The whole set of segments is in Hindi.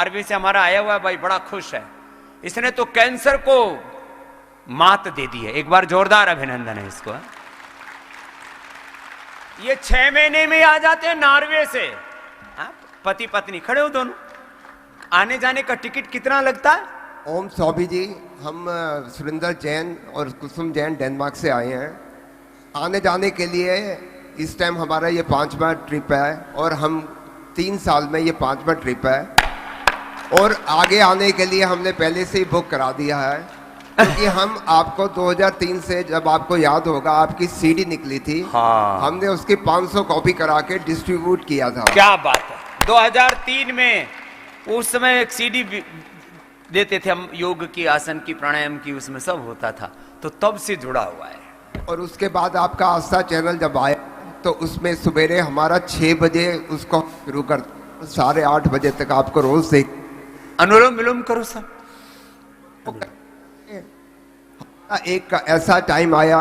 आरबी से हमारा आया हुआ है भाई, बड़ा खुश है। इसने तो कैंसर को मात दे दी है। एक बार जोरदार अभिनंदन है इसको। ये 6 महीने में आ जाते हैं नॉर्वे से। पति पत्नी खड़े हो दोनों। आने जाने का टिकट कितना लगता है? ओम स्वामी जी, हम सुरेंद्र जैन और कुसुम जैन डेनमार्क से आए हैं। आने जाने के लिए इस टाइम हमारा ये 5वां ट्रिप है और हम 3 साल में ये 5वां ट्रिप है। और आगे आने के लिए हमने पहले से ही बुक करा दिया है, क्योंकि हम आपको 2003 से, जब आपको याद होगा, आपकी सीडी निकली थी। हाँ। हमने उसकी 500 कॉपी करा के डिस्ट्रीब्यूट किया था। क्या बात है। 2003 में उस समय एक सीडी देते थे हम, योग की, आसन की, प्राणायाम की, उसमें सब होता था। तो तब से जुड़ा हुआ है। और उसके बाद आपका आस्था चैनल जब आया तो उसमें सवेरे हमारा 6 बजे उसको शुरू कर, 8:30 बजे तक आपको रोज देख। अनुलोम विलोम करो सब। एक ऐसा टाइम आया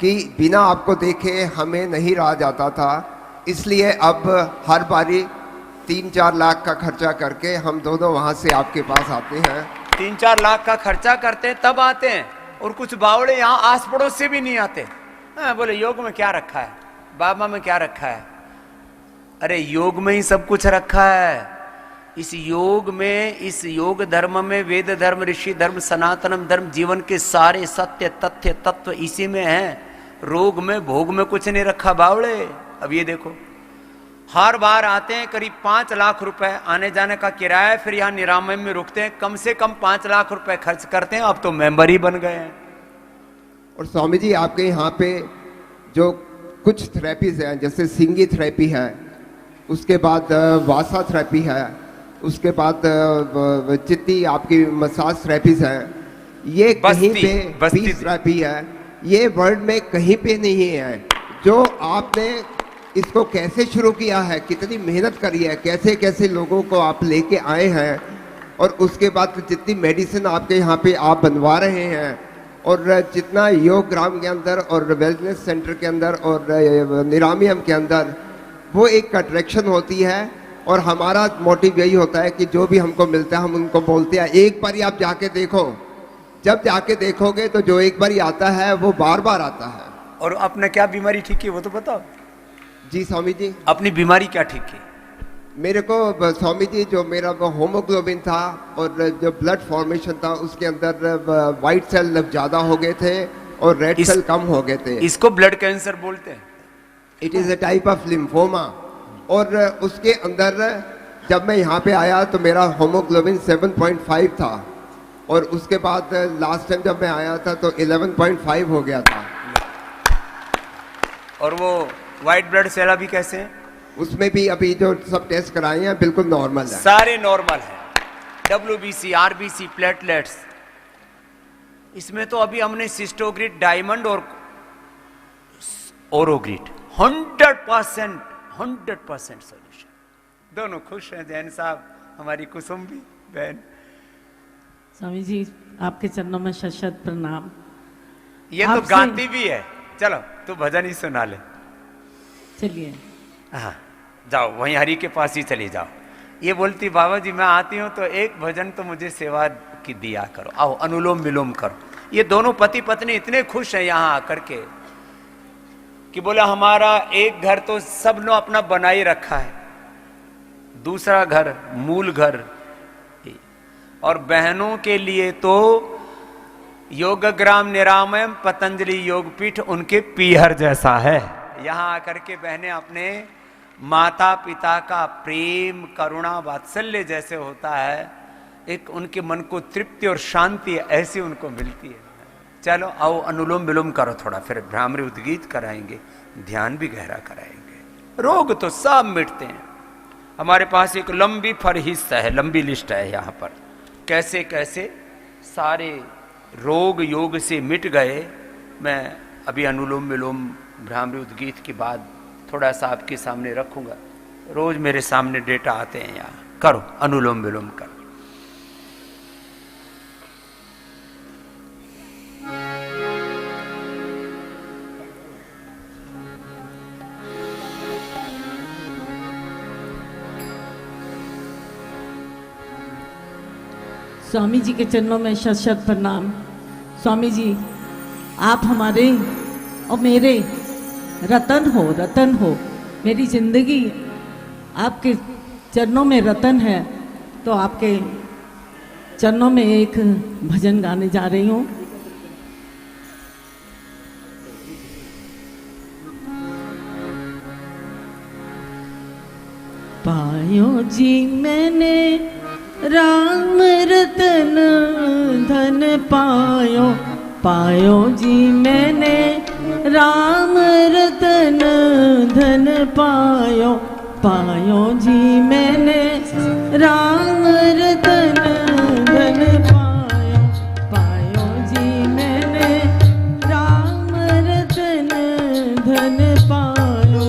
कि बिना आपको देखे हमें नहीं रहा जाता था, इसलिए अब हर बारी 3-4 लाख का खर्चा करके हम दोनों वहां से आपके पास आते हैं। 3-4 लाख का खर्चा करते हैं तब आते हैं। और कुछ बावड़े यहाँ आस पड़ोस से भी नहीं आते। बोले योग में क्या रखा है, बाबा में क्या रखा है। अरे योग में ही सब कुछ रखा है। इस योग में, इस योग धर्म में, वेद धर्म, ऋषि धर्म, सनातनम धर्म, जीवन के सारे सत्य तथ्य तत्व इसी में है। रोग में, भोग में कुछ नहीं रखा बावड़े। अब ये देखो, हर बार आते हैं, करीब 5 लाख रुपए आने जाने का किराया, फिर यहाँ निरामय में रुकते हैं, कम से कम 5 लाख रुपए खर्च करते हैं। अब तो मेंबर ही बन गए हैं। और स्वामी जी, आपके यहाँ पे जो कुछ थेरेपीज हैं, जैसे सिंगी थेरेपी है, उसके बाद वासा थेरेपी है, उसके बाद जितनी आपकी मसाज थेरेपीज है, ये कहीं पे पीस थेरेपी है, ये वर्ल्ड में कहीं पे नहीं है। जो आपने इसको कैसे शुरू किया है, कितनी मेहनत करी है, कैसे कैसे लोगों को आप लेके आए हैं, और उसके बाद जितनी मेडिसिन आपके यहाँ पे आप बनवा रहे हैं, और जितना योग ग्राम के अंदर और वेलनेस सेंटर के अंदर और निरामियम के अंदर वो एक अट्रैक्शन होती है। और हमारा मोटिव यही होता है कि जो भी हमको मिलता है हम उनको बोलते हैं एक बार आप जाके देखो। जब जाके देखोगे तो जो एक बार आता है वो बार बार आता है। और अपने क्या बीमारी ठीक है वो तो बताओ। जी स्वामी जी, अपनी बीमारी क्या ठीक है? मेरे को स्वामी जी, जो मेरा वो होमोग्लोबिन था और जो ब्लड फॉर्मेशन था उसके अंदर वाइट सेल ज्यादा हो गए थे और रेड सेल कम हो गए थे। इसको ब्लड कैंसर बोलते हैं। It is a type of lymphoma. और उसके अंदर जब मैं यहाँ पे आया तो मेरा होमोग्लोबिन 7.5 था, और उसके बाद लास्ट टाइम जब मैं आया था तो 11.5 हो गया था। और वो व्हाइट ब्लड सेल अभी कैसे हैं? उसमें भी अभी जो सब टेस्ट कराए हैं बिल्कुल नॉर्मल है, सारे नॉर्मल है। WBC, RBC, platelets. इसमें तो अभी हमने सिस्टोग्रिड, डायमंड और ओरोग्रिड 100% सोल्यूशन। दोनों खुश हैं। जैन साहब, हमारी कुसुम भी बहन। स्वामी जी, आपके चरणों में शत प्रणाम। ये तो गाती भी है। चलो तू भजन ही सुना ले। चलिए। हाँ, जाओ वहीं हरि के पास ही चली जाओ। ये बोलती बाबा जी मैं आती हूँ तो एक भजन तो मुझे सेवा की दिया करो। आओ अनुलोम विलोम करो। ये दोनों पति पत्नी इतने खुश हैं यहाँ आकर के कि बोला हमारा एक घर तो सब ने अपना बनाई रखा है, दूसरा घर मूल घर, और बहनों के लिए तो योगग्राम निरामयम पतंजलि योगपीठ उनके पीहर जैसा है। यहाँ आकर के बहनें अपने माता पिता का प्रेम, करुणा, वात्सल्य जैसे होता है, एक उनके मन को तृप्ति और शांति ऐसी उनको मिलती है। चलो आओ अनुलोम विलोम करो थोड़ा, फिर भ्रामरी उद्गीत कराएंगे, ध्यान भी गहरा कराएंगे। रोग तो सब मिटते हैं। हमारे पास एक लंबी फरहिस्त है, लंबी लिस्ट है यहाँ पर, कैसे कैसे सारे रोग योग से मिट गए। मैं अभी अनुलोम विलोम भ्रामरी उद्गीत के बाद थोड़ा सा आपके सामने रखूंगा। रोज मेरे सामने डेटा आते हैं यहाँ, करो अनुलोम विलोम करो। स्वामी जी के चरणों में शत शत प्रणाम। स्वामी जी, आप हमारे और मेरे रतन हो, रतन हो। मेरी जिंदगी आपके चरणों में रतन है, तो आपके चरणों में एक भजन गाने जा रही हूँ। पायो जी मैंने राम रतन धन पायो, पायो जी मैंने राम रतन धन पायो, पायो जी मैंने राम रतन धन पायो, पायो जी मैंने राम रतन धन पायो।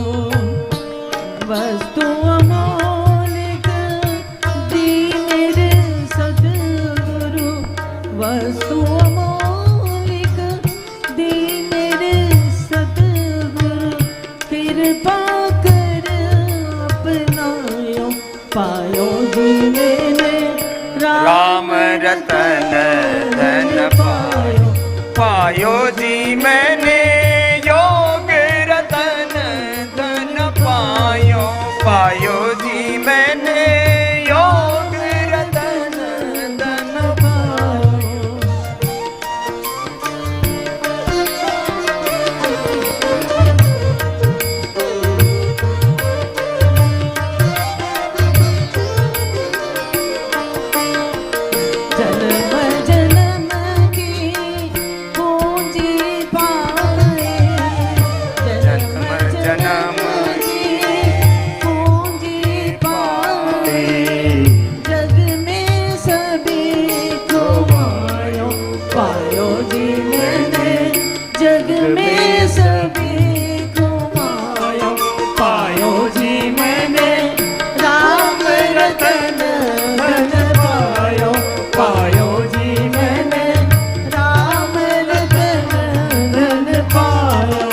वस्तु अमोलिक दी मेरे सतगुरु, वस्तु अमोलिक दी मेरे सतगुरु, कृपा कर अपनायो, पायो जी मैंने राम रतन धन पायो, पायो जी मैंने योग रतन धन पायो, पायो जी मैंने योग रतन धन पायो। जन्म जन्म की पूंजी पाए, जन्म जन्म की पूंजी पाए, जग में सभी को पायो, पायो जी मैंने जग में सभी को पायो, पायो जी मैंने राम रतन धन पायो, पायो जी मैंने राम रतन धन पायो।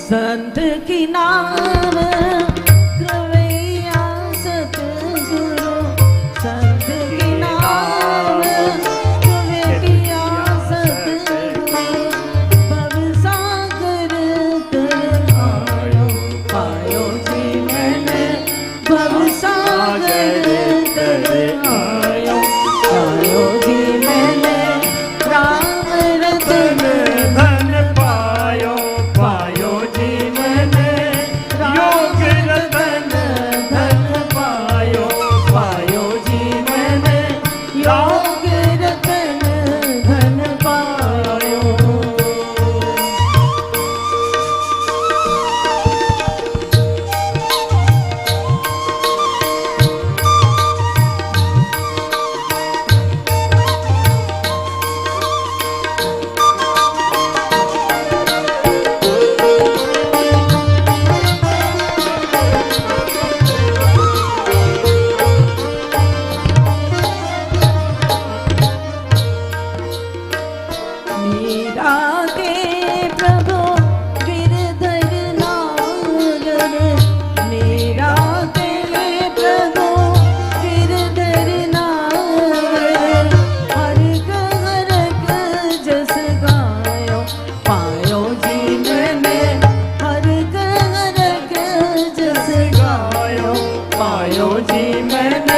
संत की नाम गवैया सतगुरु, संत की नाम गवैया सतगुरु, भवसागर तर आयो, पायो जी मैंने भवसागर तर आयो, पायो जी मैंने राम रतन धन पायो, पायो जी मैंने योग रतन धन पायो, पायो जी मैंने योग रतन धन पायो। मीरा के प्रभु गिरधर नागर, मीरा के प्रभु गिरधर नागर, हर गरक जस गायो, पायो जी मैंने हर गरक जस गायो, पायो जी मैंने